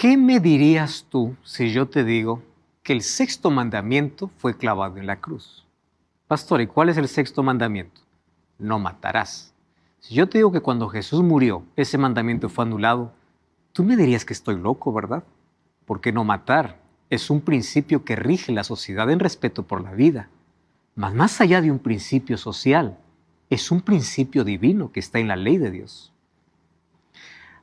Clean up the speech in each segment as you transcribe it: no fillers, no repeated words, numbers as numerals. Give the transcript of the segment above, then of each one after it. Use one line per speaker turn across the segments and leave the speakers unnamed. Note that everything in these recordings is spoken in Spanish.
¿Qué me dirías tú si yo te digo que el sexto mandamiento fue clavado en la cruz? Pastor, ¿y cuál es el sexto mandamiento? No matarás. Si yo te digo que cuando Jesús murió, ese mandamiento fue anulado, tú me dirías que estoy loco, ¿verdad? Porque no matar es un principio que rige la sociedad en respeto por la vida. Mas más allá de un principio social, es un principio divino que está en la ley de Dios.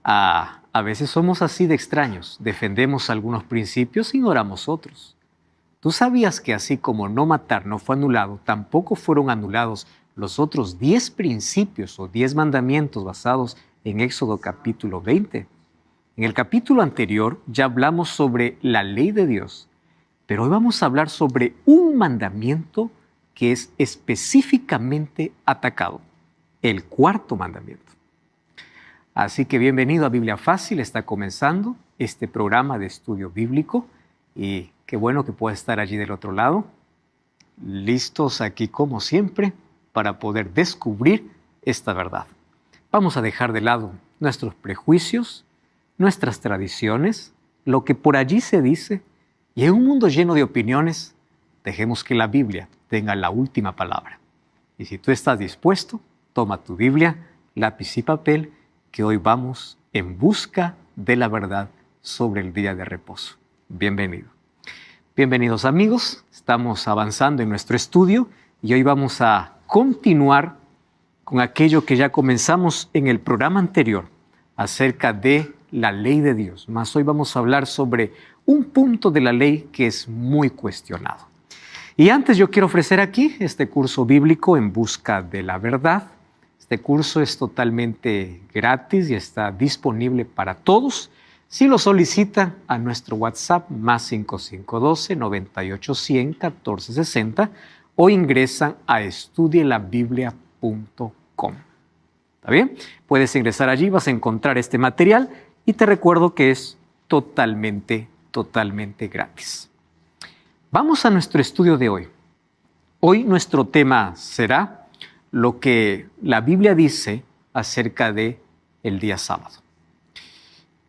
A veces somos así de extraños, defendemos algunos principios e ignoramos otros. ¿Tú sabías que así como no matar no fue anulado, tampoco fueron anulados los otros 10 principios o 10 mandamientos basados en Éxodo capítulo 20? En el capítulo anterior ya hablamos sobre la ley de Dios, pero hoy vamos a hablar sobre un mandamiento que es específicamente atacado, el cuarto mandamiento. Así que bienvenido a Biblia Fácil, está comenzando este programa de estudio bíblico y qué bueno que pueda estar allí del otro lado, listos aquí como siempre para poder descubrir esta verdad. Vamos a dejar de lado nuestros prejuicios, nuestras tradiciones, lo que por allí se dice, y en un mundo lleno de opiniones, dejemos que la Biblia tenga la última palabra. Y si tú estás dispuesto, toma tu Biblia, lápiz y papel, que hoy vamos en busca de la verdad sobre el día de reposo. Bienvenido. Bienvenidos amigos, estamos avanzando en nuestro estudio y hoy vamos a continuar con aquello que ya comenzamos en el programa anterior acerca de la ley de Dios. Mas hoy vamos a hablar sobre un punto de la ley que es muy cuestionado. Y antes yo quiero ofrecer aquí este curso bíblico en busca de la verdad. Este curso es totalmente gratis y está disponible para todos. Si lo solicitan a nuestro WhatsApp más 5512-9810-1460 o ingresan a estudielabiblia.com. ¿Está bien? Puedes ingresar allí, vas a encontrar este material y te recuerdo que es totalmente gratis. Vamos a nuestro estudio de hoy. Hoy nuestro tema será lo que la Biblia dice acerca de el día sábado.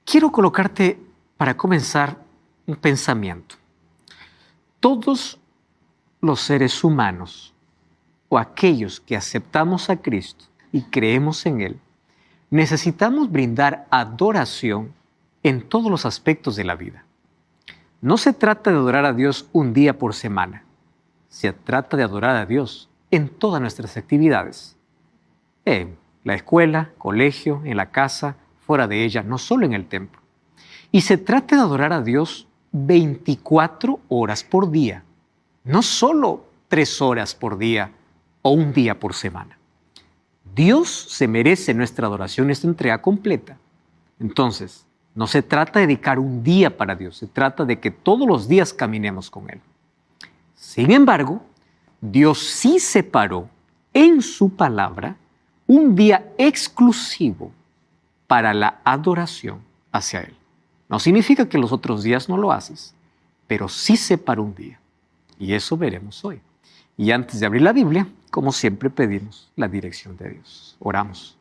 Quiero colocarte, para comenzar, un pensamiento. Todos los seres humanos, o aquellos que aceptamos a Cristo y creemos en Él, necesitamos brindar adoración en todos los aspectos de la vida. No se trata de adorar a Dios un día por semana. Se trata de adorar a Dios en todas nuestras actividades. En la escuela, colegio, en la casa, fuera de ella, no solo en el templo. Y se trata de adorar a Dios 24 horas por día, no solo 3 horas por día o un día por semana. Dios se merece nuestra adoración, nuestra entrega completa. Entonces, no se trata de dedicar un día para Dios, se trata de que todos los días caminemos con Él. Sin embargo, Dios sí separó en su palabra un día exclusivo para la adoración hacia Él. No significa que los otros días no lo haces, pero sí separó un día. Y eso veremos hoy. Y antes de abrir la Biblia, como siempre pedimos la dirección de Dios. Oramos.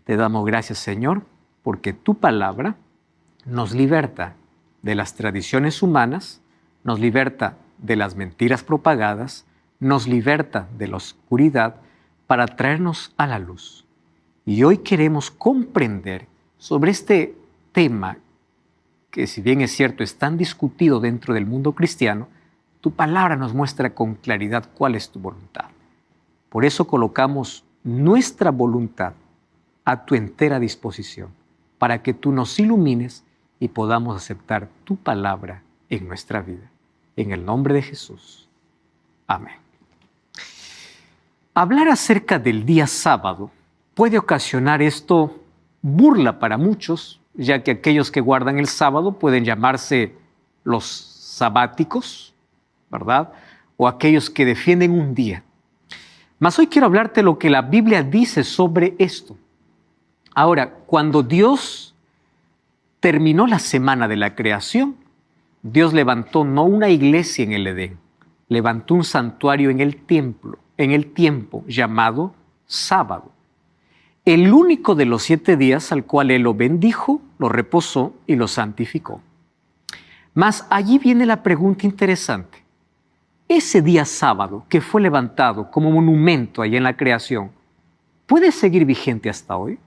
Te damos gracias, Señor, porque tu palabra nos liberta de las tradiciones humanas, nos liberta de las mentiras propagadas, nos liberta de la oscuridad para traernos a la luz. Y hoy queremos comprender sobre este tema que, si bien es cierto, es tan discutido dentro del mundo cristiano, tu palabra nos muestra con claridad cuál es tu voluntad. Por eso colocamos nuestra voluntad a tu entera disposición, para que tú nos ilumines y podamos aceptar tu palabra en nuestra vida. En el nombre de Jesús. Amén. Hablar acerca del día sábado puede ocasionar esto burla para muchos, ya que aquellos que guardan el sábado pueden llamarse los sabáticos, ¿verdad? O aquellos que defienden un día. Mas hoy quiero hablarte lo que la Biblia dice sobre esto. Ahora, cuando Dios terminó la semana de la creación, Dios levantó no una iglesia en el Edén, levantó un santuario en el templo, en el tiempo llamado sábado. El único de los 7 días al cual Él lo bendijo, lo reposó y lo santificó. Mas allí viene la pregunta interesante. Ese día sábado que fue levantado como monumento allá en la creación, ¿puede seguir vigente hasta hoy?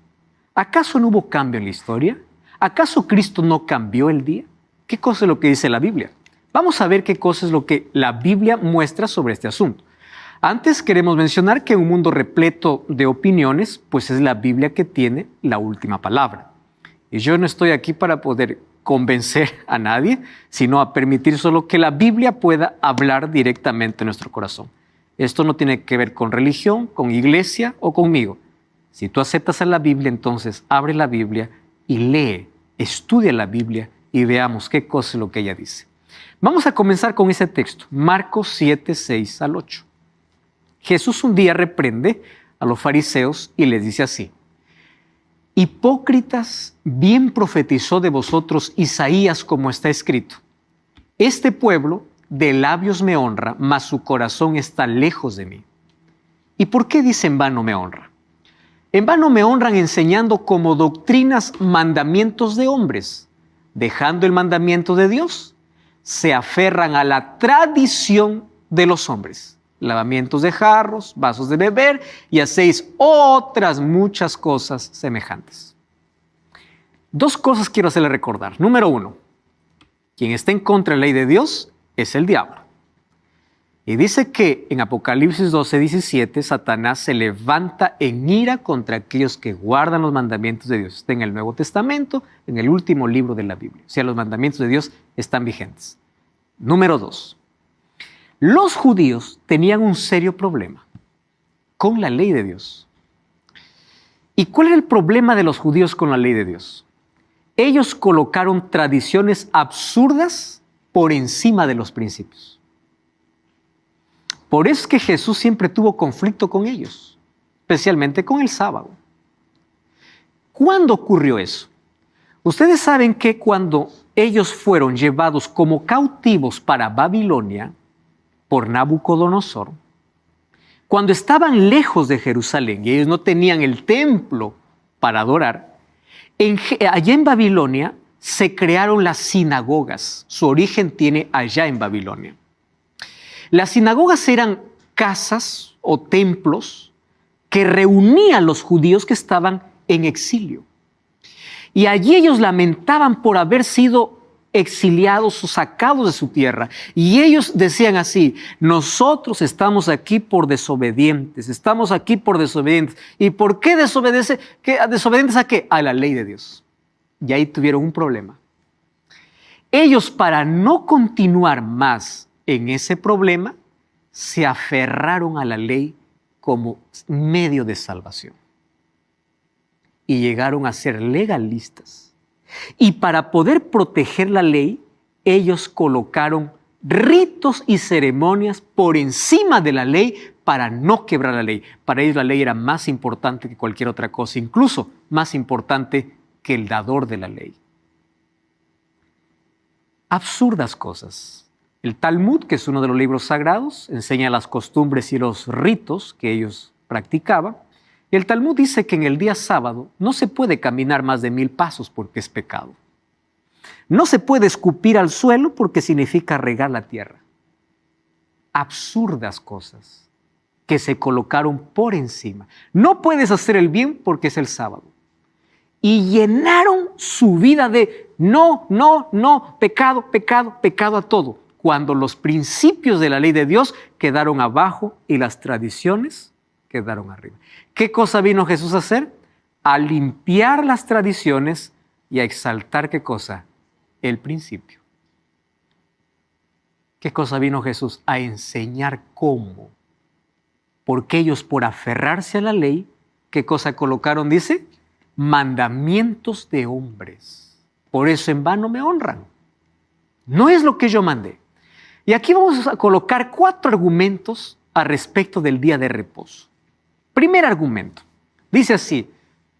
¿Acaso no hubo cambio en la historia? ¿Acaso Cristo no cambió el día? ¿Qué cosa es lo que dice la Biblia? Vamos a ver qué cosa es lo que la Biblia muestra sobre este asunto. Antes queremos mencionar que en un mundo repleto de opiniones, pues es la Biblia que tiene la última palabra. Y yo no estoy aquí para poder convencer a nadie, sino a permitir solo que la Biblia pueda hablar directamente en nuestro corazón. Esto no tiene que ver con religión, con iglesia o conmigo. Si tú aceptas a la Biblia, entonces abre la Biblia y lee, estudia la Biblia y veamos qué cosa es lo que ella dice. Vamos a comenzar con ese texto, Marcos 7, 6 al 8. Jesús un día reprende a los fariseos y les dice así: hipócritas, bien profetizó de vosotros Isaías como está escrito. Este pueblo de labios me honra, mas su corazón está lejos de mí. ¿Y por qué dice en vano me honra? En vano me honran enseñando como doctrinas mandamientos de hombres. Dejando el mandamiento de Dios, se aferran a la tradición de los hombres. Lavamientos de jarros, vasos de beber y hacéis otras muchas cosas semejantes. Dos cosas quiero hacerle recordar. Número uno, quien está en contra de la ley de Dios es el diablo. Y dice que en Apocalipsis 12, 17, Satanás se levanta en ira contra aquellos que guardan los mandamientos de Dios. Está en el Nuevo Testamento, en el último libro de la Biblia. O sea, los mandamientos de Dios están vigentes. Número dos, los judíos tenían un serio problema con la ley de Dios. ¿Y cuál era el problema de los judíos con la ley de Dios? Ellos colocaron tradiciones absurdas por encima de los principios. Por eso es que Jesús siempre tuvo conflicto con ellos, especialmente con el sábado. ¿Cuándo ocurrió eso? Ustedes saben que cuando ellos fueron llevados como cautivos para Babilonia por Nabucodonosor, cuando estaban lejos de Jerusalén y ellos no tenían el templo para adorar, allá en Babilonia se crearon las sinagogas. Su origen tiene allá en Babilonia. Las sinagogas eran casas o templos que reunían a los judíos que estaban en exilio. Y allí ellos lamentaban por haber sido exiliados o sacados de su tierra. Y ellos decían así: nosotros estamos aquí por desobedientes, estamos aquí por desobedientes. ¿Y por qué desobedientes a qué? A la ley de Dios. Y ahí tuvieron un problema. Ellos, para no continuar más en ese problema, se aferraron a la ley como medio de salvación. Y llegaron a ser legalistas. Y para poder proteger la ley, ellos colocaron ritos y ceremonias por encima de la ley para no quebrar la ley. Para ellos la ley era más importante que cualquier otra cosa, incluso más importante que el dador de la ley. Absurdas cosas. El Talmud, que es uno de los libros sagrados, enseña las costumbres y los ritos que ellos practicaban. Y el Talmud dice que en el día sábado no se puede caminar más de 1000 pasos porque es pecado. No se puede escupir al suelo porque significa regar la tierra. Absurdas cosas que se colocaron por encima. No puedes hacer el bien porque es el sábado. Y llenaron su vida de no, pecado, pecado, pecado a todo, cuando los principios de la ley de Dios quedaron abajo y las tradiciones quedaron arriba. ¿Qué cosa vino Jesús a hacer? A limpiar las tradiciones y a exaltar, ¿qué cosa? El principio. ¿Qué cosa vino Jesús? A enseñar cómo. Porque ellos, por aferrarse a la ley, ¿qué cosa colocaron? Dice, mandamientos de hombres. Por eso en vano me honran. No es lo que yo mandé. Y aquí vamos a colocar 4 argumentos al respecto del día de reposo. Primer argumento, dice así: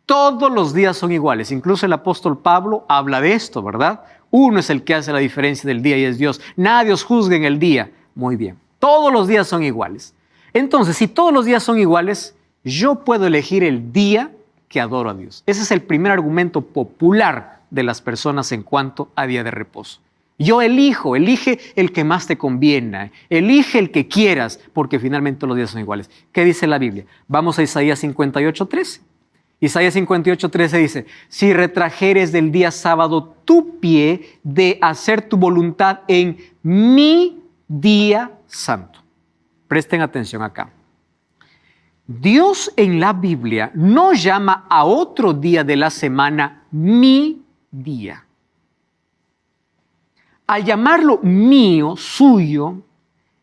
todos los días son iguales. Incluso el apóstol Pablo habla de esto, ¿verdad? Uno es el que hace la diferencia del día y es Dios. Nadie os juzgue en el día. Muy bien, todos los días son iguales. Entonces, si todos los días son iguales, yo puedo elegir el día que adoro a Dios. Ese es el primer argumento popular de las personas en cuanto a día de reposo. Yo elijo, elige el que más te conviene, elige el que quieras, porque finalmente todos los días son iguales. ¿Qué dice la Biblia? Vamos a Isaías 58:13. Isaías 58:13 dice, si retrajeres del día sábado tu pie de hacer tu voluntad en mi día santo. Presten atención acá. Dios en la Biblia no llama a otro día de la semana mi día. Al llamarlo mío, suyo,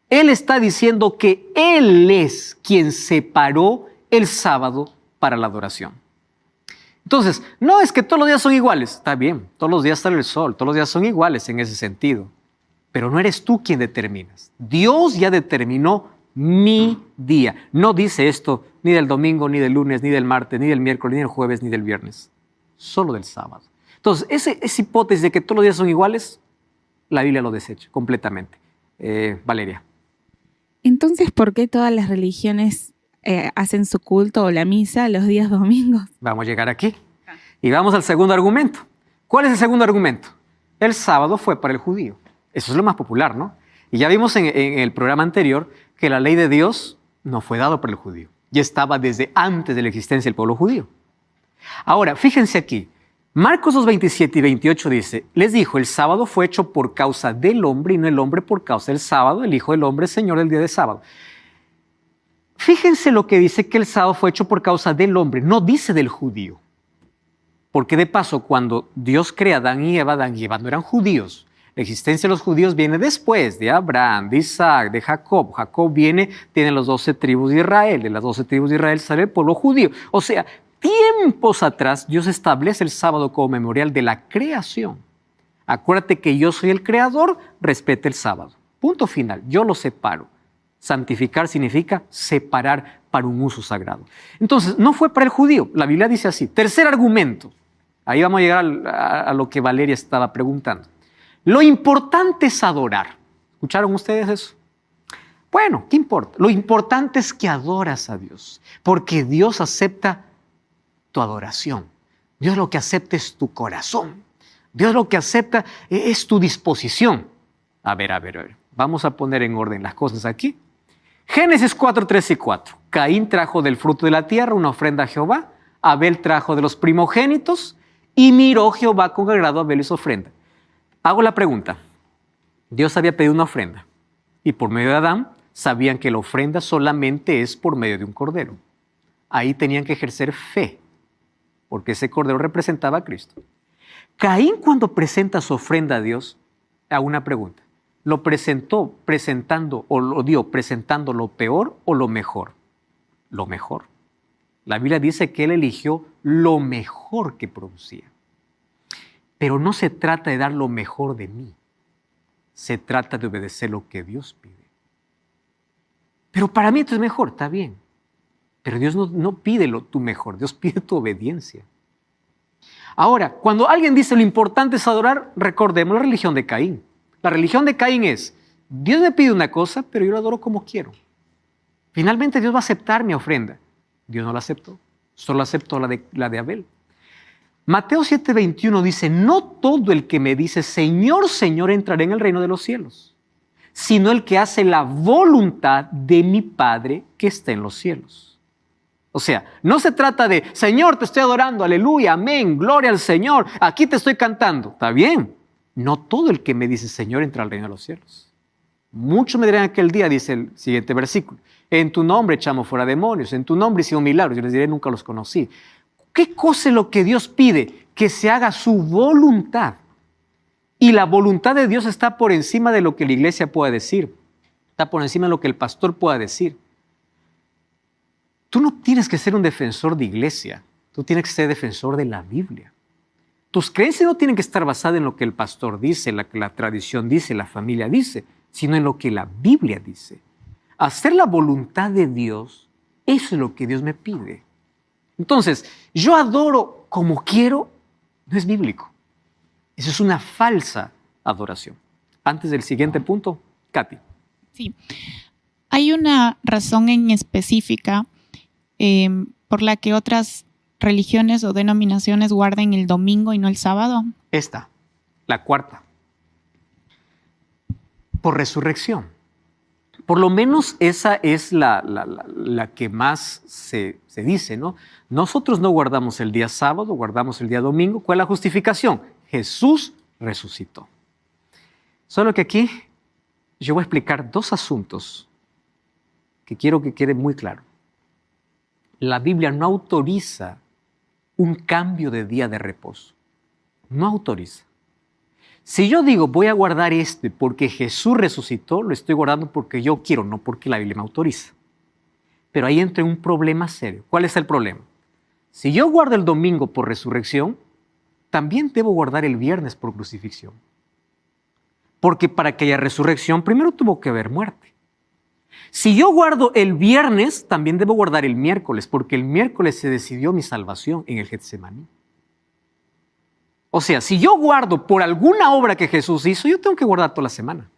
Él está diciendo que Él es quien separó el sábado para la adoración. Entonces, no es que todos los días son iguales. Está bien, todos los días sale el sol, todos los días son iguales en ese sentido. Pero no eres tú quien determinas. Dios ya determinó mi día. No dice esto ni del domingo, ni del lunes, ni del martes, ni del miércoles, ni del jueves, ni del viernes. Solo del sábado. Entonces, esa hipótesis de que todos los días son iguales, la Biblia lo desecha completamente. Valeria.
Entonces, ¿por qué todas las religiones hacen su culto o la misa los días domingos?
Vamos a llegar aquí. Y vamos al segundo argumento. ¿Cuál es el segundo argumento? El sábado fue para el judío. Eso es lo más popular, ¿no? Y ya vimos en el programa anterior que la ley de Dios no fue dada por el judío. Ya estaba desde antes de la existencia del pueblo judío. Ahora, fíjense aquí. Marcos 2:27 y 28 dice, les dijo, el sábado fue hecho por causa del hombre y no el hombre por causa del sábado. El Hijo del Hombre es Señor del día de sábado. Fíjense lo que dice que el sábado fue hecho por causa del hombre, no dice del judío. Porque de paso, cuando Dios crea a Adán y Eva no eran judíos. La existencia de los judíos viene después de Abraham, de Isaac, de Jacob. Jacob tiene las 12 tribus de Israel. De las 12 tribus de Israel sale el pueblo judío. O sea, tiempos atrás Dios establece el sábado como memorial de la creación. Acuérdate que yo soy el creador, respeta el sábado. Punto final, yo lo separo. Santificar significa separar para un uso sagrado. Entonces, no fue para el judío. La Biblia dice así. Tercer argumento. Ahí vamos a llegar a lo que Valeria estaba preguntando. Lo importante es adorar. ¿Escucharon ustedes eso? Bueno, ¿qué importa? Lo importante es que adoras a Dios, porque Dios acepta tu adoración. Dios lo que acepta es tu corazón. Dios lo que acepta es tu disposición. A ver. Vamos a poner en orden las cosas aquí. Génesis 4:3 y 4. Caín trajo del fruto de la tierra una ofrenda a Jehová. Abel trajo de los primogénitos y miró Jehová con agrado a Abel y su ofrenda. Hago la pregunta. Dios había pedido una ofrenda y por medio de Adán sabían que la ofrenda solamente es por medio de un cordero. Ahí tenían que ejercer fe, porque ese cordero representaba a Cristo. Caín, cuando presenta su ofrenda a Dios, hago una pregunta. ¿Lo presentó presentando o lo dio presentando lo peor o lo mejor? Lo mejor. La Biblia dice que él eligió lo mejor que producía. Pero no se trata de dar lo mejor de mí. Se trata de obedecer lo que Dios pide. Pero para mí esto es mejor, está bien. Pero Dios no pide tu mejor, Dios pide tu obediencia. Ahora, cuando alguien dice lo importante es adorar, recordemos la religión de Caín. La religión de Caín es, Dios me pide una cosa, pero yo la adoro como quiero. Finalmente Dios va a aceptar mi ofrenda. Dios no la aceptó, solo aceptó la de Abel. Mateo 7:21 dice, no todo el que me dice, Señor, Señor, entrará en el reino de los cielos, sino el que hace la voluntad de mi Padre que está en los cielos. O sea, no se trata de, Señor, te estoy adorando, aleluya, amén, gloria al Señor, aquí te estoy cantando. Está bien, no todo el que me dice, Señor, entra al reino de los cielos. Muchos me dirán aquel día, dice el siguiente versículo, en tu nombre echamos fuera demonios, en tu nombre hicimos milagros. Yo les diré, nunca los conocí. ¿Qué cosa es lo que Dios pide? Que se haga su voluntad. Y la voluntad de Dios está por encima de lo que la iglesia pueda decir. Está por encima de lo que el pastor pueda decir. Tú no tienes que ser un defensor de iglesia. Tú tienes que ser defensor de la Biblia. Tus creencias no tienen que estar basadas en lo que el pastor dice, la tradición dice, la familia dice, sino en lo que la Biblia dice. Hacer la voluntad de Dios, eso es lo que Dios me pide. Entonces, yo adoro como quiero, no es bíblico. Eso es una falsa adoración. Antes del siguiente punto, Katy.
Sí. ¿Hay una razón en específica por la que otras religiones o denominaciones guarden el domingo y no el sábado?
Esta, la cuarta. Por resurrección. Por lo menos esa es la que más se dice, ¿no? Nosotros no guardamos el día sábado, guardamos el día domingo. ¿Cuál es la justificación? Jesús resucitó. Solo que aquí yo voy a explicar dos asuntos que quiero que quede muy claro. La Biblia no autoriza un cambio de día de reposo. No autoriza. Si yo digo voy a guardar este porque Jesús resucitó, lo estoy guardando porque yo quiero, no porque la Biblia me autoriza. Pero ahí entra un problema serio. ¿Cuál es el problema? Si yo guardo el domingo por resurrección, también debo guardar el viernes por crucifixión. Porque para que haya resurrección, primero tuvo que haber muerte. Si yo guardo el viernes, también debo guardar el miércoles, porque el miércoles se decidió mi salvación en el Getsemaní. O sea, si yo guardo por alguna obra que Jesús hizo, yo tengo que guardar toda la semana.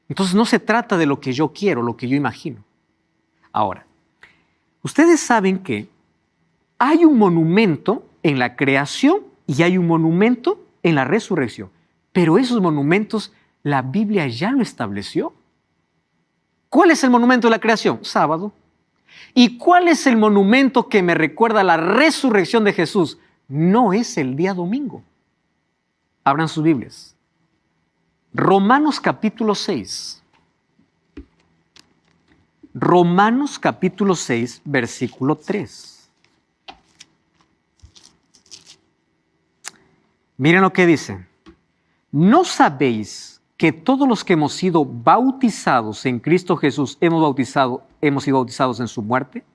Entonces no se trata de lo que yo quiero, lo que yo imagino. Ahora, ustedes saben que hay un monumento en la creación y hay un monumento en la resurrección. Pero esos monumentos la Biblia ya lo estableció. ¿Cuál es el monumento de la creación? Sábado. ¿Y cuál es el monumento que me recuerda la resurrección de Jesús? No es el día domingo. Abran sus Biblias. Romanos capítulo 6. Romanos capítulo 6, versículo 3. Miren lo que dice. ¿No sabéis que todos los que hemos sido bautizados en Cristo Jesús hemos sido bautizados en su muerte?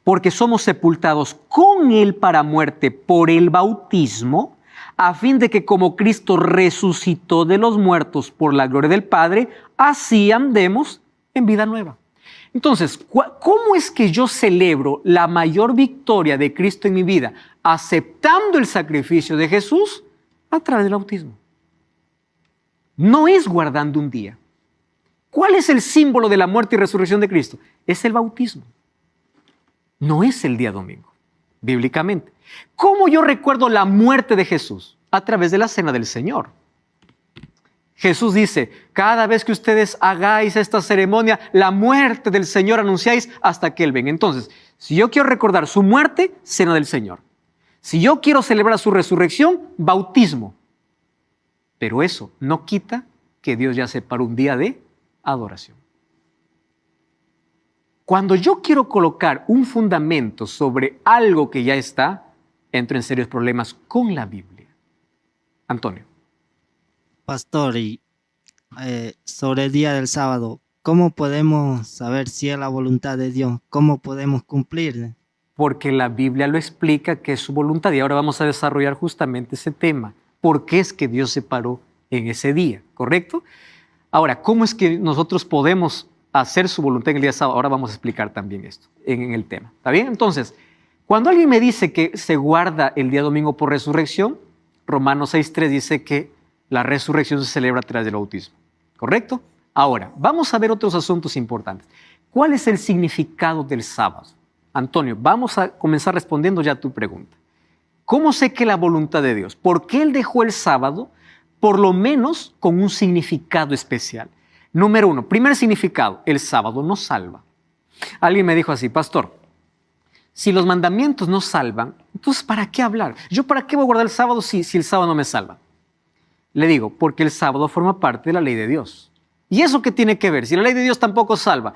Porque somos sepultados con Él para muerte por el bautismo, a fin de que como Cristo resucitó de los muertos por la gloria del Padre, así andemos en vida nueva. Entonces, ¿cómo es que yo celebro la mayor victoria de Cristo en mi vida? Aceptando el sacrificio de Jesús a través del bautismo. No es guardando un día. ¿Cuál es el símbolo de la muerte y resurrección de Cristo? Es el bautismo. No es el día domingo, bíblicamente. ¿Cómo yo recuerdo la muerte de Jesús? A través de la cena del Señor. Jesús dice, cada vez que ustedes hagáis esta ceremonia, la muerte del Señor anunciáis hasta que Él venga. Entonces, si yo quiero recordar su muerte, cena del Señor. Si yo quiero celebrar su resurrección, bautismo. Pero eso no quita que Dios ya separó un día de adoración. Cuando yo quiero colocar un fundamento sobre algo que ya está, entro en serios problemas con la Biblia. Antonio.
Pastor, y sobre el día del sábado, ¿cómo podemos saber si es la voluntad de Dios? ¿Cómo podemos cumplir?
Porque la Biblia lo explica que es su voluntad y ahora vamos a desarrollar justamente ese tema. ¿Por qué es que Dios se paró en ese día? ¿Correcto? Ahora, ¿cómo es que nosotros podemos hacer su voluntad en el día sábado? Ahora vamos a explicar también esto en el tema. ¿Está bien? Entonces, cuando alguien me dice que se guarda el día domingo por resurrección, Romanos 6.3 dice que la resurrección se celebra a través del bautismo. ¿Correcto? Ahora, vamos a ver otros asuntos importantes. ¿Cuál es el significado del sábado? Antonio, vamos a comenzar respondiendo ya a tu pregunta. ¿Cómo sé que la voluntad de Dios? ¿Por qué Él dejó el sábado? Por lo menos con un significado especial. Número 1, primer significado, el sábado nos salva. Alguien me dijo así, pastor, si los mandamientos no salvan, entonces ¿para qué hablar? ¿Yo para qué voy a guardar el sábado si el sábado no me salva? Le digo, porque el sábado forma parte de la ley de Dios. ¿Y eso qué tiene que ver? Si la ley de Dios tampoco salva.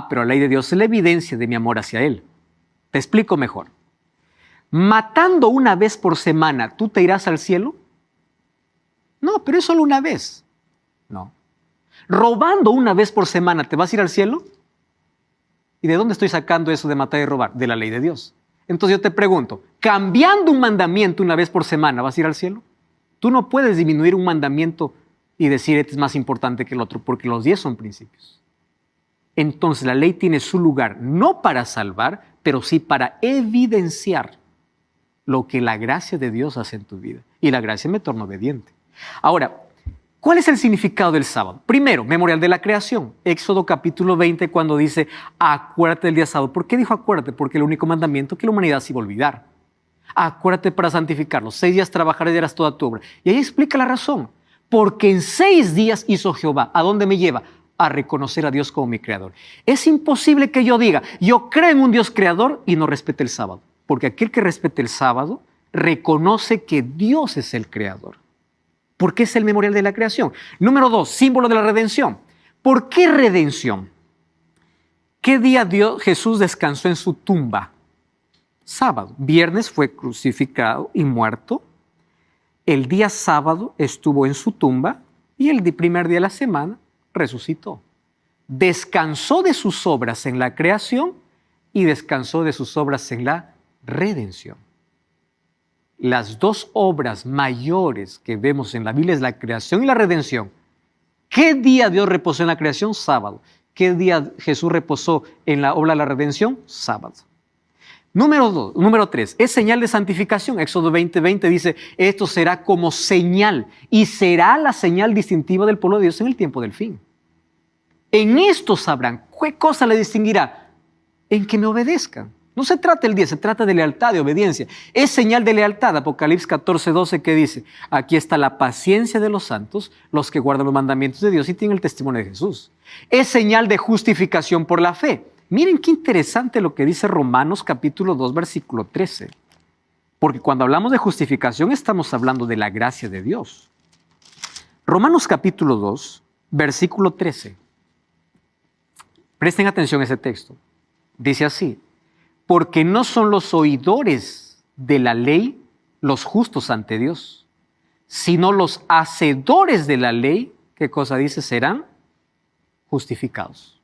Pero la ley de Dios es la evidencia de mi amor hacia Él. Te explico mejor. Matando una vez por semana, ¿tú te irás al cielo? No, pero es solo una vez. No. Robando una vez por semana, ¿te vas a ir al cielo? ¿Y de dónde estoy sacando eso de matar y robar? De la ley de Dios. Entonces yo te pregunto, cambiando un mandamiento una vez por semana, ¿vas a ir al cielo? Tú no puedes disminuir un mandamiento y decir este es más importante que el otro, porque los 10 son principios. Entonces la ley tiene su lugar, no para salvar, pero sí para evidenciar lo que la gracia de Dios hace en tu vida. Y la gracia me torna obediente. Ahora, ¿cuál es el significado del sábado? Primero, memorial de la creación. Éxodo capítulo 20, cuando dice, acuérdate del día sábado. ¿Por qué dijo acuérdate? Porque el único mandamiento que la humanidad se iba a olvidar. Acuérdate para santificarlo. 6 días trabajarás y harás toda tu obra. Y ahí explica la razón. Porque en 6 días hizo Jehová. ¿A dónde me lleva? A reconocer a Dios como mi creador. Es imposible que yo diga, yo creo en un Dios creador y no respete el sábado. Porque aquel que respete el sábado reconoce que Dios es el creador. Porque es el memorial de la creación. Número 2, símbolo de la redención. ¿Por qué redención? ¿Qué día Jesús descansó en su tumba? Sábado. Viernes fue crucificado y muerto. El día sábado estuvo en su tumba y el primer día de la semana resucitó. Descansó de sus obras en la creación y descansó de sus obras en la redención. Las 2 obras mayores que vemos en la Biblia es la creación y la redención. ¿Qué día Dios reposó en la creación? Sábado. ¿Qué día Jesús reposó en la obra de la redención? Sábado. Número 3, es señal de santificación. Éxodo 20:20 dice, esto será como señal y será la señal distintiva del pueblo de Dios en el tiempo del fin. En esto sabrán. ¿Qué cosa le distinguirá? En que me obedezcan. No se trata del día, se trata de lealtad, de obediencia. Es señal de lealtad. Apocalipsis 14:12 que dice, aquí está la paciencia de los santos, los que guardan los mandamientos de Dios y tienen el testimonio de Jesús. Es señal de justificación por la fe. Miren qué interesante lo que dice Romanos capítulo 2, versículo 13. Porque cuando hablamos de justificación estamos hablando de la gracia de Dios. Romanos capítulo 2, versículo 13. Presten atención a ese texto. Dice así, porque no son los oidores de la ley los justos ante Dios, sino los hacedores de la ley, ¿qué cosa dice? Serán justificados.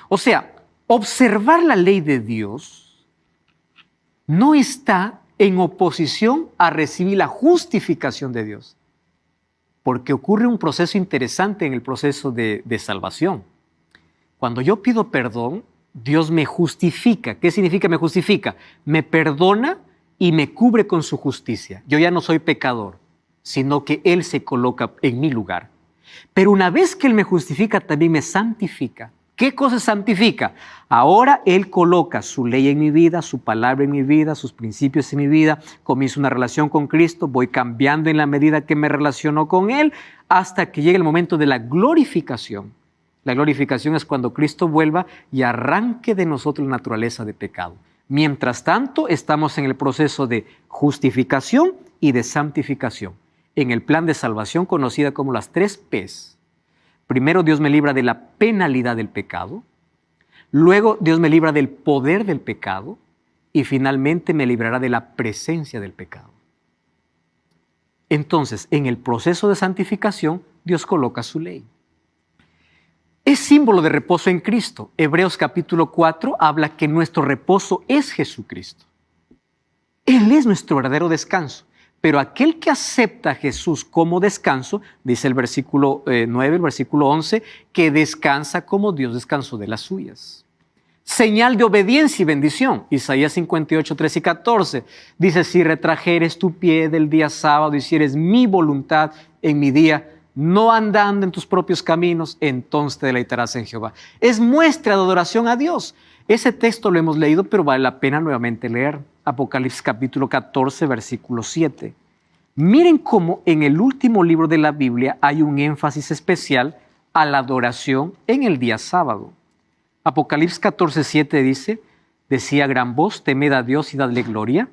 O sea, observar la ley de Dios no está en oposición a recibir la justificación de Dios, porque ocurre un proceso interesante en el proceso de salvación. Cuando yo pido perdón, Dios me justifica. ¿Qué significa me justifica? Me perdona y me cubre con su justicia. Yo ya no soy pecador, sino que Él se coloca en mi lugar. Pero una vez que Él me justifica, también me santifica. ¿Qué cosa santifica? Ahora Él coloca su ley en mi vida, su palabra en mi vida, sus principios en mi vida, comienzo una relación con Cristo, voy cambiando en la medida que me relaciono con Él, hasta que llegue el momento de la glorificación. La glorificación es cuando Cristo vuelva y arranque de nosotros la naturaleza de pecado. Mientras tanto, estamos en el proceso de justificación y de santificación, en el plan de salvación conocida como las 3 P's. Primero, Dios me libra de la penalidad del pecado. Luego, Dios me libra del poder del pecado. Y finalmente, me librará de la presencia del pecado. Entonces, en el proceso de santificación, Dios coloca su ley. Es símbolo de reposo en Cristo. Hebreos capítulo 4 habla que nuestro reposo es Jesucristo. Él es nuestro verdadero descanso. Pero aquel que acepta a Jesús como descanso, dice el versículo 9, el versículo 11, que descansa como Dios descansó de las suyas. Señal de obediencia y bendición. Isaías 58, 13 y 14. Dice, si retrajeres tu pie del día sábado y hicieres mi voluntad en mi día, no andando en tus propios caminos, entonces te deleitarás en Jehová. Es muestra de adoración a Dios. Ese texto lo hemos leído, pero vale la pena nuevamente leer. Apocalipsis capítulo 14, versículo 7. Miren cómo en el último libro de la Biblia hay un énfasis especial a la adoración en el día sábado. Apocalipsis 14, 7 dice, decía a gran voz, temed a Dios y dadle gloria,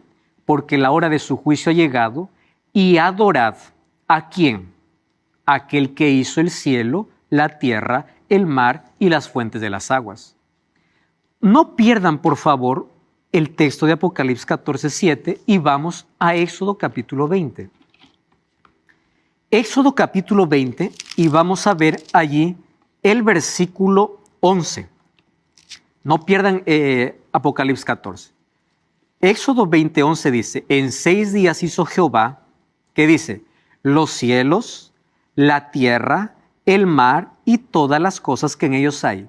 porque la hora de su juicio ha llegado, y adorad ¿a quién? Aquel que hizo el cielo, la tierra, el mar y las fuentes de las aguas. No pierdan, por favor, el texto de Apocalipsis 14, 7 y vamos a Éxodo capítulo 20. Éxodo capítulo 20 y vamos a ver allí el versículo 11. No pierdan Apocalipsis 14. Éxodo 20, 11 dice, en 6 días hizo Jehová, ¿qué dice? Los cielos, la tierra, el mar y todas las cosas que en ellos hay.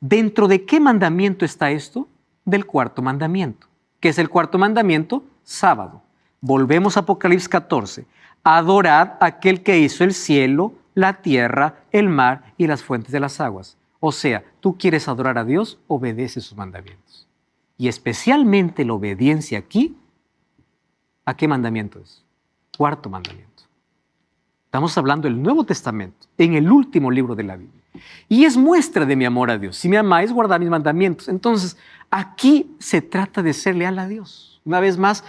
¿Dentro de qué mandamiento está esto? Del cuarto mandamiento. ¿Qué es el cuarto mandamiento? Sábado. Volvemos a Apocalipsis 14. Adorad a aquel que hizo el cielo, la tierra, el mar y las fuentes de las aguas. O sea, tú quieres adorar a Dios, obedece sus mandamientos. Y especialmente la obediencia aquí, ¿a qué mandamiento es? Cuarto mandamiento. Estamos hablando del Nuevo Testamento, en el último libro de la Biblia. Y es muestra de mi amor a Dios. Si me amáis, guardad mis mandamientos. Entonces, aquí se trata de ser leal a Dios. Una vez más,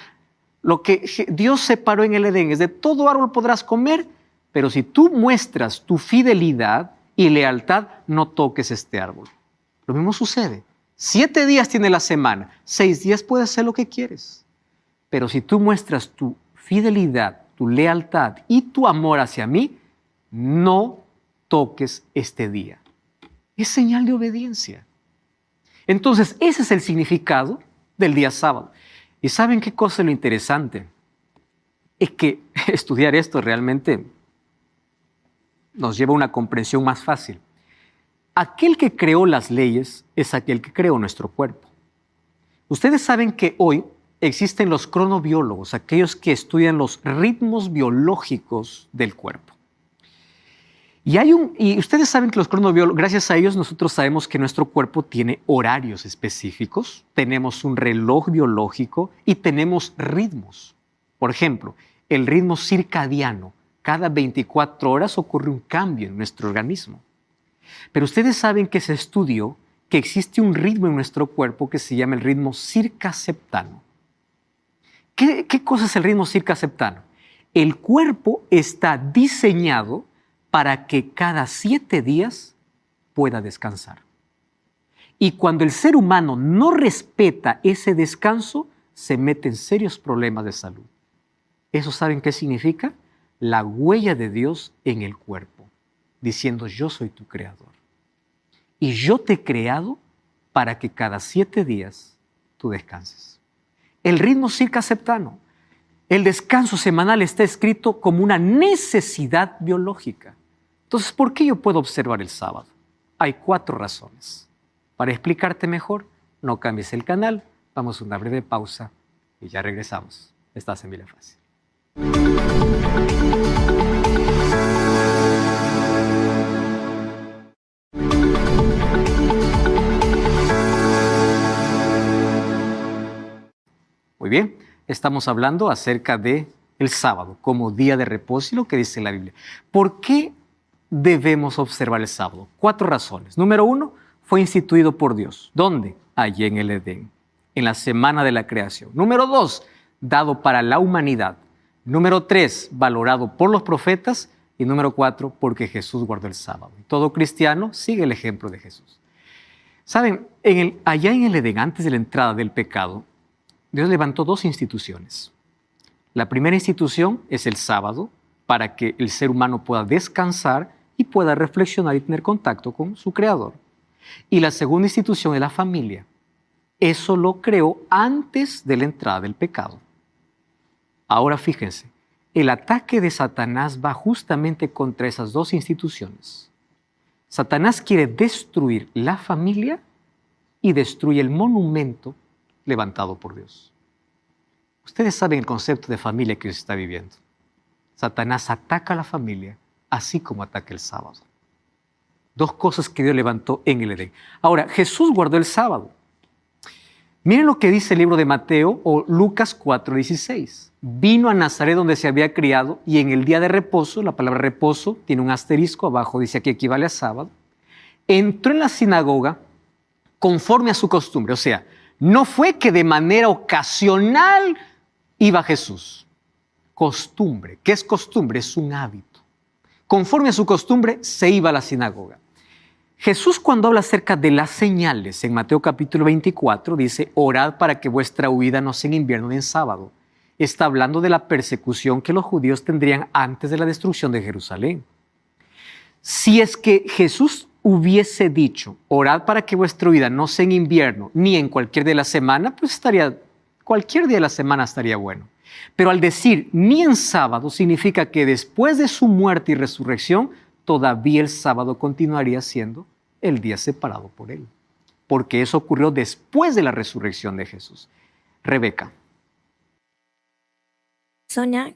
lo que Dios separó en el Edén es: de todo árbol podrás comer, pero si tú muestras tu fidelidad y lealtad, no toques este árbol. Lo mismo sucede. 7 días tiene la semana, 6 días puedes hacer lo que quieres. Pero si tú muestras tu fidelidad, tu lealtad y tu amor hacia mí, no toques este día. Es señal de obediencia. Entonces, ese es el significado del día sábado. ¿Y saben qué cosa es lo interesante? Es que estudiar esto realmente nos lleva a una comprensión más fácil. Aquel que creó las leyes es aquel que creó nuestro cuerpo. Ustedes saben que hoy existen los cronobiólogos, aquellos que estudian los ritmos biológicos del cuerpo. Y ustedes saben que los cronobiólogos, gracias a ellos, nosotros sabemos que nuestro cuerpo tiene horarios específicos, tenemos un reloj biológico y tenemos ritmos. Por ejemplo, el ritmo circadiano. Cada 24 horas ocurre un cambio en nuestro organismo. Pero ustedes saben que se estudió que existe un ritmo en nuestro cuerpo que se llama el ritmo circaseptano. ¿Qué cosa es el ritmo circaseptano? El cuerpo está diseñado para que cada 7 días pueda descansar. Y cuando el ser humano no respeta ese descanso, se mete en serios problemas de salud. ¿Eso saben qué significa? La huella de Dios en el cuerpo, diciendo: yo soy tu creador. Y yo te he creado para que cada 7 días tú descanses. El ritmo circaseptano, el descanso semanal, está escrito como una necesidad biológica. Entonces, ¿por qué yo puedo observar el sábado? Hay 4 razones. Para explicarte mejor, no cambies el canal, vamos a una breve pausa y ya regresamos. Estás en Biblia Fácil. Muy bien, estamos hablando acerca de el sábado como día de reposo y lo que dice la Biblia. ¿Por qué debemos observar el sábado? 4 razones. Número 1, fue instituido por Dios. ¿Dónde? Allí en el Edén, en la semana de la creación. Número 2, dado para la humanidad. Número 3, valorado por los profetas. Y número 4, porque Jesús guardó el sábado. Todo cristiano sigue el ejemplo de Jesús. Saben, allá en el Edén, antes de la entrada del pecado, Dios levantó 2 instituciones. La primera institución es el sábado, para que el ser humano pueda descansar y pueda reflexionar y tener contacto con su Creador. Y la segunda institución es la familia. Eso lo creó antes de la entrada del pecado. Ahora fíjense, el ataque de Satanás va justamente contra esas 2 instituciones. Satanás quiere destruir la familia y destruye el monumento levantado por Dios. Ustedes saben el concepto de familia que se está viviendo. Satanás ataca a la familia, así como ataca el sábado. 2 cosas que Dios levantó en el Edén. Ahora, Jesús guardó el sábado. Miren lo que dice el libro de Mateo o Lucas 4:16. Vino a Nazaret donde se había criado y en el día de reposo, la palabra reposo tiene un asterisco abajo, dice aquí equivale a sábado, entró en la sinagoga conforme a su costumbre. O sea, no fue que de manera ocasional iba Jesús. Costumbre. ¿Qué es costumbre? Es un hábito. Conforme a su costumbre se iba a la sinagoga. Jesús, cuando habla acerca de las señales en Mateo capítulo 24, dice: orad para que vuestra huida no sea en invierno ni en sábado. Está hablando de la persecución que los judíos tendrían antes de la destrucción de Jerusalén. Si es que Jesús hubiese dicho: orad para que vuestra huida no sea en invierno ni en cualquier día de la semana, pues cualquier día de la semana estaría bueno. Pero al decir ni en sábado, significa que después de su muerte y resurrección, todavía el sábado continuaría siendo el día separado por él. Porque eso ocurrió después de la resurrección de Jesús. Rebeca.
Zona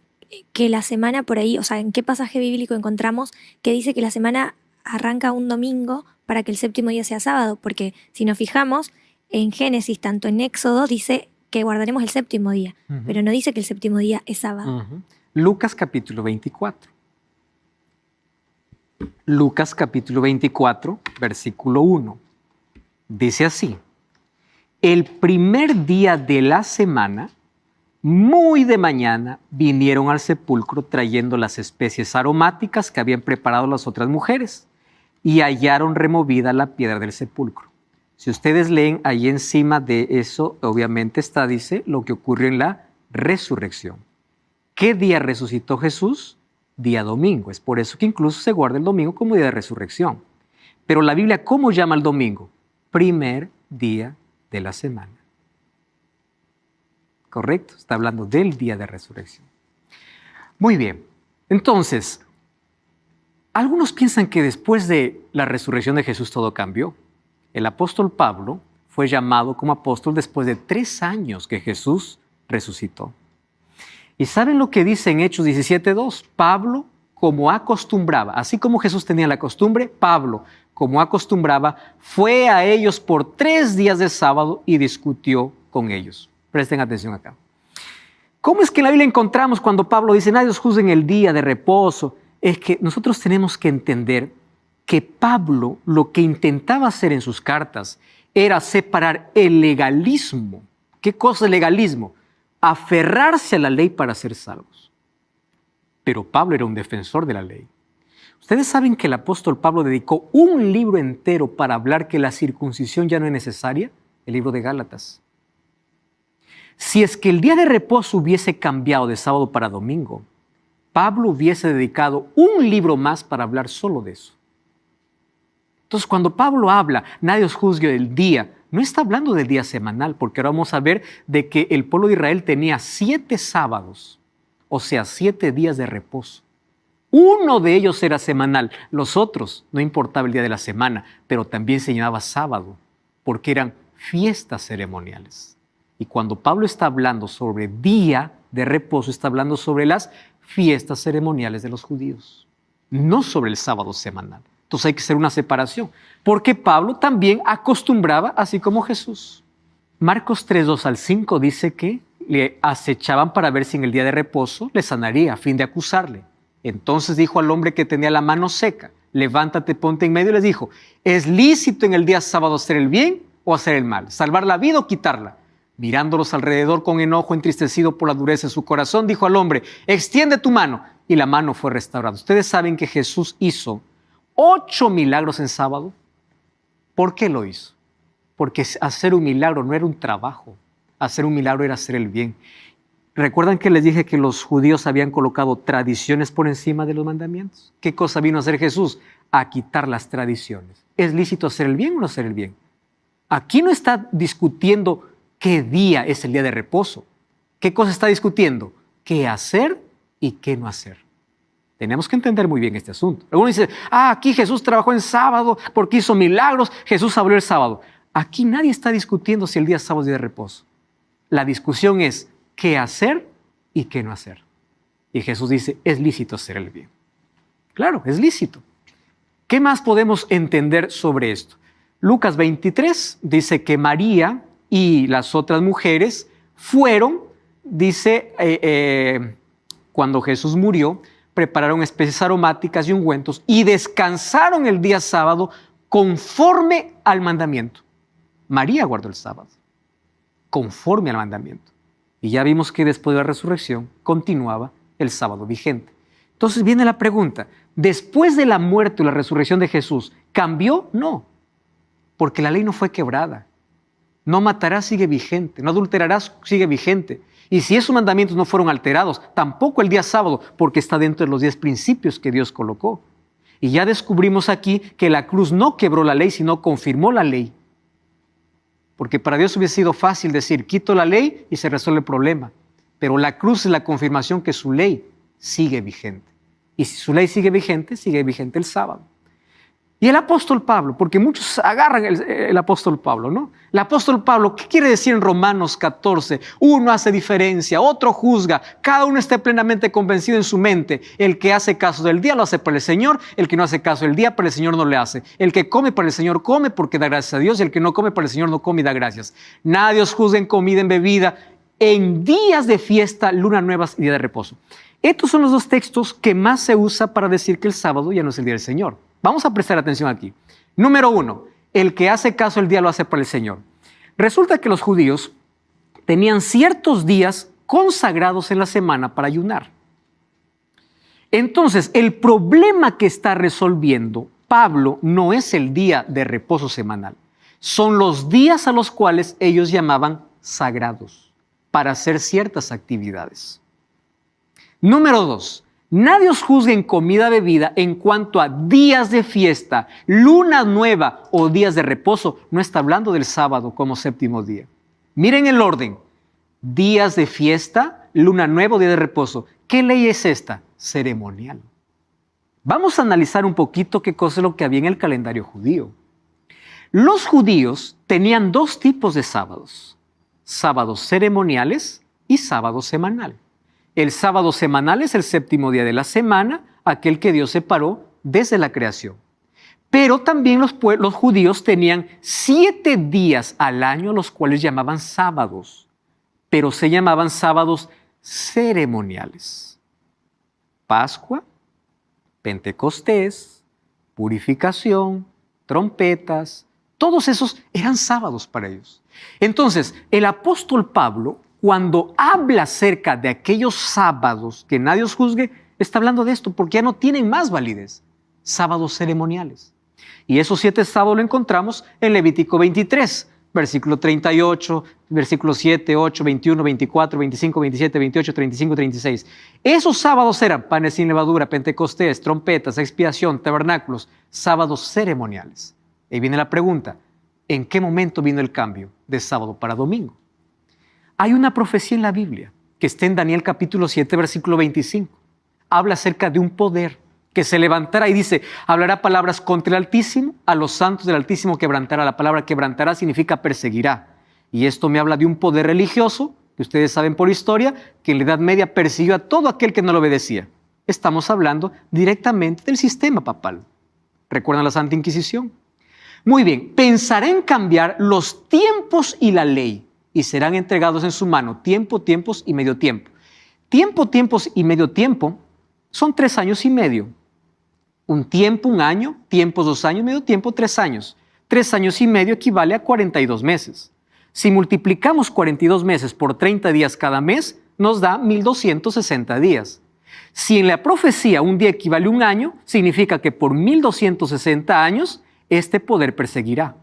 que la semana por ahí, o sea, ¿en qué pasaje bíblico encontramos que dice que la semana arranca un domingo para que el séptimo día sea sábado? Porque si nos fijamos, en Génesis, tanto en Éxodo, dice que guardaremos el séptimo día, pero no dice que el séptimo día es sábado.
Lucas capítulo 24. Lucas capítulo 24, versículo 1. Dice así: el primer día de la semana, muy de mañana, vinieron al sepulcro trayendo las especies aromáticas que habían preparado las otras mujeres y hallaron removida la piedra del sepulcro. Si ustedes leen ahí encima de eso, obviamente dice lo que ocurrió en la resurrección. ¿Qué día resucitó Jesús? Día domingo. Es por eso que incluso se guarda el domingo como día de resurrección. Pero la Biblia, ¿cómo llama el domingo? Primer día de la semana. ¿Correcto? Está hablando del día de resurrección. Muy bien. Entonces, algunos piensan que después de la resurrección de Jesús todo cambió. El apóstol Pablo fue llamado como apóstol después de 3 años que Jesús resucitó. ¿Y saben lo que dice en Hechos 17:2? Pablo, como acostumbraba, así como Jesús tenía la costumbre, Pablo, como acostumbraba, fue a ellos por 3 días de sábado y discutió con ellos. Presten atención acá. ¿Cómo es que en la Biblia encontramos cuando Pablo dice, nadie os juzgue en el día de reposo? Es que nosotros tenemos que entender que Pablo lo que intentaba hacer en sus cartas era separar el legalismo. ¿Qué cosa es legalismo? Aferrarse a la ley para ser salvos. Pero Pablo era un defensor de la ley. Ustedes saben que el apóstol Pablo dedicó un libro entero para hablar que la circuncisión ya no es necesaria, el libro de Gálatas. Si es que el día de reposo hubiese cambiado de sábado para domingo, Pablo hubiese dedicado un libro más para hablar solo de eso. Entonces, cuando Pablo habla, nadie os juzgue del día, no está hablando del día semanal, porque ahora vamos a ver de que el pueblo de Israel tenía 7 sábados, o sea, 7 días de reposo. Uno de ellos era semanal, los otros no importaba el día de la semana, pero también se llamaba sábado, porque eran fiestas ceremoniales. Y cuando Pablo está hablando sobre día de reposo, está hablando sobre las fiestas ceremoniales de los judíos, no sobre el sábado semanal. Entonces hay que hacer una separación, porque Pablo también acostumbraba así como Jesús. Marcos 3:2-5 dice que le acechaban para ver si en el día de reposo le sanaría a fin de acusarle. Entonces dijo al hombre que tenía la mano seca, levántate, ponte en medio, y les dijo, ¿es lícito en el día sábado hacer el bien o hacer el mal? ¿Salvar la vida o quitarla? Mirándolos alrededor con enojo, entristecido por la dureza de su corazón, dijo al hombre, extiende tu mano. Y la mano fue restaurada. Ustedes saben que Jesús hizo 8 milagros en sábado. ¿Por qué lo hizo? Porque hacer un milagro no era un trabajo. Hacer un milagro era hacer el bien. ¿Recuerdan que les dije que los judíos habían colocado tradiciones por encima de los mandamientos? ¿Qué cosa vino a hacer Jesús? A quitar las tradiciones. ¿Es lícito hacer el bien o no hacer el bien? Aquí no está discutiendo qué día es el día de reposo. ¿Qué cosa está discutiendo? ¿Qué hacer y qué no hacer? Tenemos que entender muy bien este asunto. Algunos dicen, aquí Jesús trabajó en sábado porque hizo milagros, Jesús abrió el sábado. Aquí nadie está discutiendo si el día sábado es día de reposo. La discusión es qué hacer y qué no hacer. Y Jesús dice, es lícito hacer el bien. Claro, es lícito. ¿Qué más podemos entender sobre esto? Lucas 23 dice que María y las otras mujeres fueron, dice, cuando Jesús murió, prepararon especies aromáticas y ungüentos y descansaron el día sábado conforme al mandamiento. María guardó el sábado, conforme al mandamiento. Y ya vimos que después de la resurrección continuaba el sábado vigente. Entonces viene la pregunta, ¿después de la muerte o la resurrección de Jesús, cambió? No, porque la ley no fue quebrada. No matarás sigue vigente, no adulterarás sigue vigente. Y si esos mandamientos no fueron alterados, tampoco el día sábado, porque está dentro de los 10 principios que Dios colocó. Y ya descubrimos aquí que la cruz no quebró la ley, sino confirmó la ley. Porque para Dios hubiese sido fácil decir, quito la ley y se resuelve el problema. Pero la cruz es la confirmación que su ley sigue vigente. Y si su ley sigue vigente el sábado. Y el apóstol Pablo, porque muchos agarran el apóstol Pablo, ¿no? El apóstol Pablo, ¿qué quiere decir en Romanos 14? Uno hace diferencia, otro juzga, cada uno está plenamente convencido en su mente. El que hace caso del día lo hace para el Señor, el que no hace caso del día para el Señor no le hace. El que come para el Señor come porque da gracias a Dios, y el que no come para el Señor no come y da gracias. Nadie os juzgue en comida, en bebida, en días de fiesta, lunas nuevas y día de reposo. Estos son los 2 textos que más se usa para decir que el sábado ya no es el día del Señor. Vamos a prestar atención aquí. Número 1, el que hace caso el día lo hace para el Señor. Resulta que los judíos tenían ciertos días consagrados en la semana para ayunar. Entonces, el problema que está resolviendo Pablo no es el día de reposo semanal. Son los días a los cuales ellos llamaban sagrados para hacer ciertas actividades. Número 2, nadie os juzgue en comida bebida en cuanto a días de fiesta, luna nueva o días de reposo. No está hablando del sábado como séptimo día. Miren el orden. Días de fiesta, luna nueva o día de reposo. ¿Qué ley es esta? Ceremonial. Vamos a analizar un poquito qué cosa es lo que había en el calendario judío. Los judíos tenían dos tipos de sábados. Sábados ceremoniales y sábado semanal. El sábado semanal es el séptimo día de la semana, aquel que Dios separó desde la creación. Pero también los judíos tenían 7 días al año, los cuales llamaban sábados, pero se llamaban sábados ceremoniales. Pascua, Pentecostés, Purificación, trompetas, todos esos eran sábados para ellos. Entonces, el apóstol Pablo, cuando habla acerca de aquellos sábados que nadie os juzgue, está hablando de esto porque ya no tienen más validez. Sábados ceremoniales. Y esos 7 sábados lo encontramos en Levítico 23, versículo 38, versículos 7, 8, 21, 24, 25, 27, 28, 35, 36. Esos sábados eran panes sin levadura, Pentecostés, trompetas, expiación, tabernáculos, sábados ceremoniales. Y viene la pregunta, ¿en qué momento vino el cambio de sábado para domingo? Hay una profecía en la Biblia que está en Daniel capítulo 7, versículo 25. Habla acerca de un poder que se levantará y dice, hablará palabras contra el Altísimo, a los santos del Altísimo quebrantará. La palabra quebrantará significa perseguirá. Y esto me habla de un poder religioso, que ustedes saben por historia, que en la Edad Media persiguió a todo aquel que no lo obedecía. Estamos hablando directamente del sistema papal. ¿Recuerdan la Santa Inquisición? Muy bien, pensará en cambiar los tiempos y la ley, y serán entregados en su mano tiempo, tiempos y medio tiempo. Tiempo, tiempos y medio tiempo son 3 años y medio. Un tiempo, un año, tiempos 2 años, medio tiempo 3 años. 3 años y medio equivale a 42 meses. Si multiplicamos 42 meses por 30 días cada mes, nos da 1260 días. Si en la profecía un día equivale a un año, significa que por 1260 años este poder perseguirá.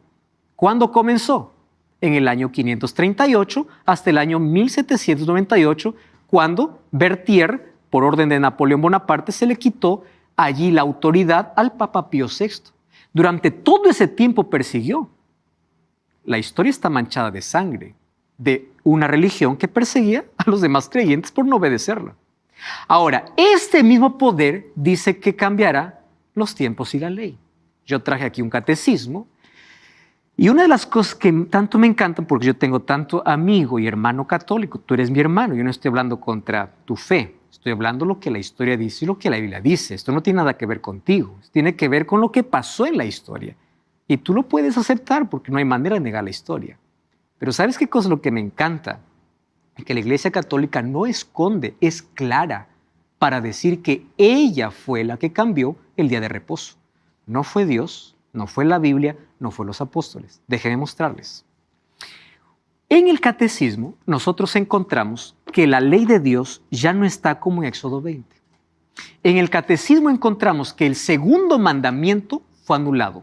¿Cuándo comenzó? En el año 538 hasta el año 1798, cuando Berthier, por orden de Napoleón Bonaparte, se le quitó allí la autoridad al Papa Pío VI. Durante todo ese tiempo persiguió. La historia está manchada de sangre, de una religión que perseguía a los demás creyentes por no obedecerla. Ahora, este mismo poder dice que cambiará los tiempos y la ley. Yo traje aquí un catecismo. Y una de las cosas que tanto me encantan, porque yo tengo tanto amigo y hermano católico, tú eres mi hermano, yo no estoy hablando contra tu fe, estoy hablando lo que la historia dice y lo que la Biblia dice. Esto no tiene nada que ver contigo, tiene que ver con lo que pasó en la historia. Y tú lo puedes aceptar porque no hay manera de negar la historia. Pero ¿sabes qué cosa es lo que me encanta? Que la Iglesia Católica no esconde, es clara para decir que ella fue la que cambió el día de reposo. No fue Dios, no fue la Biblia, no fue los apóstoles. Déjenme mostrarles. En el catecismo nosotros encontramos que la ley de Dios ya no está como en Éxodo 20. En el catecismo encontramos que el segundo mandamiento fue anulado.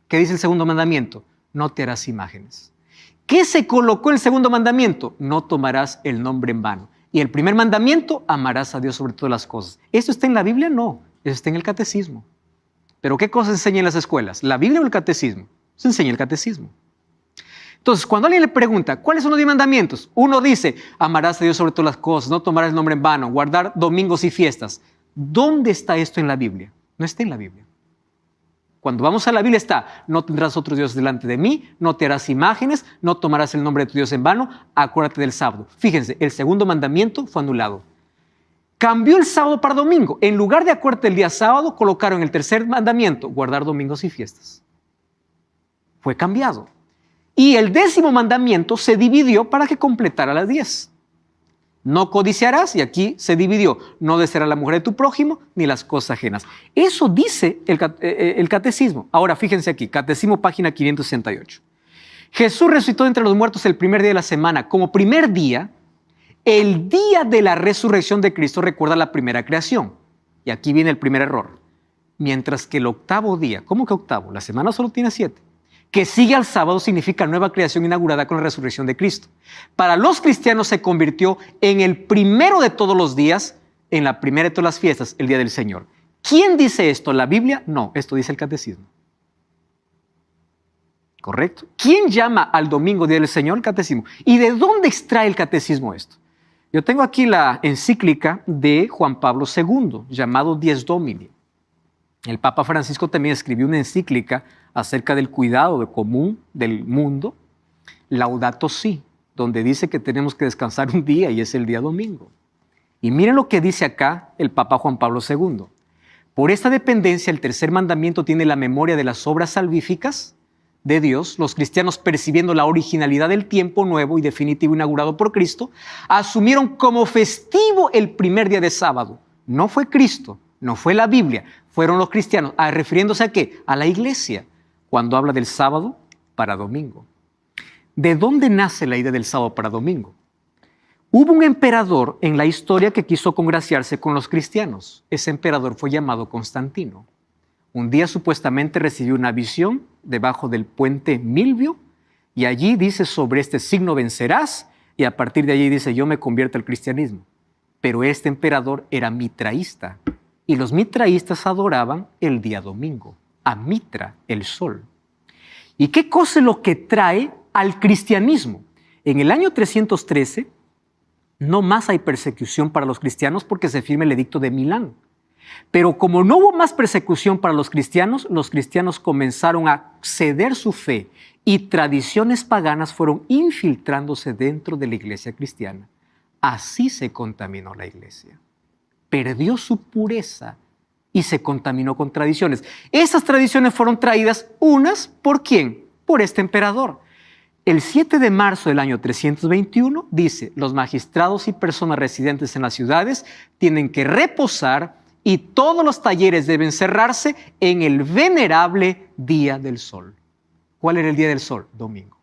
¿Qué dice el segundo mandamiento? No te harás imágenes. ¿Qué se colocó en el segundo mandamiento? No tomarás el nombre en vano. Y el primer mandamiento, amarás a Dios sobre todas las cosas. ¿Esto está en la Biblia? No, eso está en el catecismo. ¿Pero qué cosas se enseñan en las escuelas? ¿La Biblia o el catecismo? Se enseña el catecismo. Entonces, cuando alguien le pregunta, ¿cuáles son los 10 mandamientos? Uno dice, amarás a Dios sobre todas las cosas, no tomarás el nombre en vano, guardar domingos y fiestas. ¿Dónde está esto en la Biblia? No está en la Biblia. Cuando vamos a la Biblia está, no tendrás otros dioses delante de mí, no te harás imágenes, no tomarás el nombre de tu Dios en vano, acuérdate del sábado. Fíjense, el segundo mandamiento fue anulado. Cambió el sábado para domingo. En lugar de acuérdate del día sábado, colocaron el tercer mandamiento, guardar domingos y fiestas. Fue cambiado. Y el 10º mandamiento se dividió para que completara las 10. No codiciarás, y aquí se dividió. No desearás la mujer de tu prójimo, ni las cosas ajenas. Eso dice el catecismo. Ahora, fíjense aquí, catecismo página 568. Jesús resucitó entre los muertos el primer día de la semana. Como primer día, el día de la resurrección de Cristo recuerda la primera creación. Y aquí viene el primer error. Mientras que el octavo día, ¿cómo que octavo? La semana solo tiene 7. Que sigue al sábado significa nueva creación inaugurada con la resurrección de Cristo. Para los cristianos se convirtió en el primero de todos los días, en la primera de todas las fiestas, el día del Señor. ¿Quién dice esto? ¿La Biblia? No, esto dice el catecismo. ¿Correcto? ¿Quién llama al domingo día del Señor? El catecismo. ¿Y de dónde extrae el catecismo esto? Yo tengo aquí la encíclica de Juan Pablo II, llamado Dies Domini. El Papa Francisco también escribió una encíclica acerca del cuidado común del mundo, Laudato Si, donde dice que tenemos que descansar un día y es el día domingo. Y miren lo que dice acá el Papa Juan Pablo II. Por esta dependencia, el tercer mandamiento tiene la memoria de las obras salvíficas de Dios. Los cristianos, percibiendo la originalidad del tiempo nuevo y definitivo inaugurado por Cristo, asumieron como festivo el primer día de sábado. No fue Cristo, no fue la Biblia, fueron los cristianos. ¿Refiriéndose a qué? A la iglesia, cuando habla del sábado para domingo. ¿De dónde nace la idea del sábado para domingo? Hubo un emperador en la historia que quiso congraciarse con los cristianos. Ese emperador fue llamado Constantino. Un día supuestamente recibió una visión debajo del puente Milvio y allí dice: sobre este signo vencerás, y a partir de allí dice: yo me convierto al cristianismo. Pero este emperador era mitraísta y los mitraístas adoraban el día domingo, a Mitra, el sol. ¿Y qué cosa es lo que trae al cristianismo? En el año 313 no más hay persecución para los cristianos porque se firma el edicto de Milán. Pero como no hubo más persecución para los cristianos comenzaron a ceder su fe y tradiciones paganas fueron infiltrándose dentro de la iglesia cristiana. Así se contaminó la iglesia. Perdió su pureza y se contaminó con tradiciones. Esas tradiciones fueron traídas unas ¿por quién? Por este emperador. El 7 de marzo del año 321 dice: los magistrados y personas residentes en las ciudades tienen que reposar y todos los talleres deben cerrarse en el venerable día del sol. ¿Cuál era el día del sol? Domingo.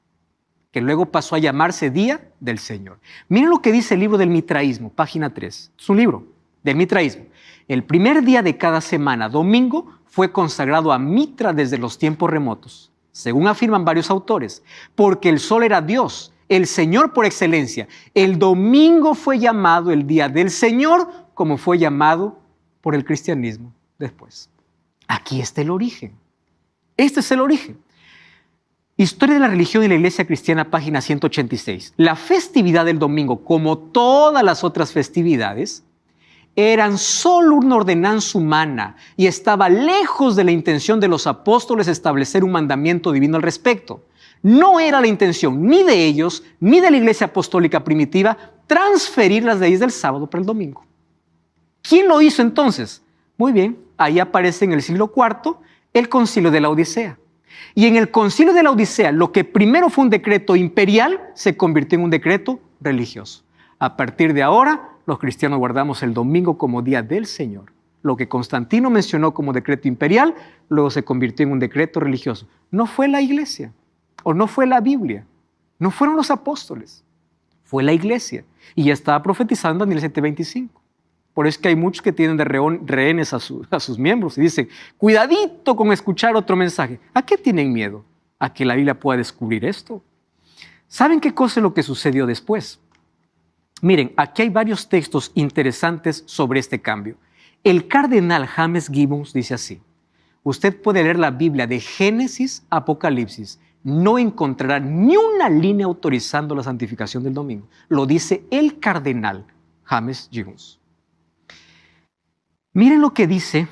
Que luego pasó a llamarse Día del Señor. Miren lo que dice el libro del mitraísmo, página 3. Es un libro del mitraísmo. El primer día de cada semana, domingo, fue consagrado a Mitra desde los tiempos remotos, según afirman varios autores, porque el sol era Dios, el Señor por excelencia. El domingo fue llamado el Día del Señor, como fue llamado por el cristianismo después. Aquí está el origen. Este es el origen. Historia de la religión y la iglesia cristiana, página 186. La festividad del domingo, como todas las otras festividades, eran solo una ordenanza humana y estaba lejos de la intención de los apóstoles establecer un mandamiento divino al respecto. No era la intención ni de ellos, ni de la iglesia apostólica primitiva, transferir las leyes del sábado para el domingo. ¿Quién lo hizo entonces? Muy bien, ahí aparece en el siglo IV el Concilio de la Odisea. Y en el Concilio de la Odisea, lo que primero fue un decreto imperial se convirtió en un decreto religioso. A partir de ahora, los cristianos guardamos el domingo como día del Señor. Lo que Constantino mencionó como decreto imperial, luego se convirtió en un decreto religioso. No fue la iglesia, o no fue la Biblia, no fueron los apóstoles, fue la iglesia. Y ya estaba profetizando en Daniel 7:25. Por eso es que hay muchos que tienen de rehenes a sus miembros y dicen: cuidadito con escuchar otro mensaje. ¿A qué tienen miedo? ¿A que la Biblia pueda descubrir esto? ¿Saben qué cosa es lo que sucedió después? Miren, aquí hay varios textos interesantes sobre este cambio. El cardenal James Gibbons dice así: usted puede leer la Biblia de Génesis a Apocalipsis, no encontrará ni una línea autorizando la santificación del domingo. Lo dice el cardenal James Gibbons. Miren lo que dice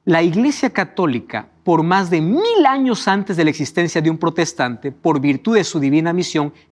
la Iglesia Católica por más de 1000 años antes de la existencia de un protestante, por virtud de su divina misión,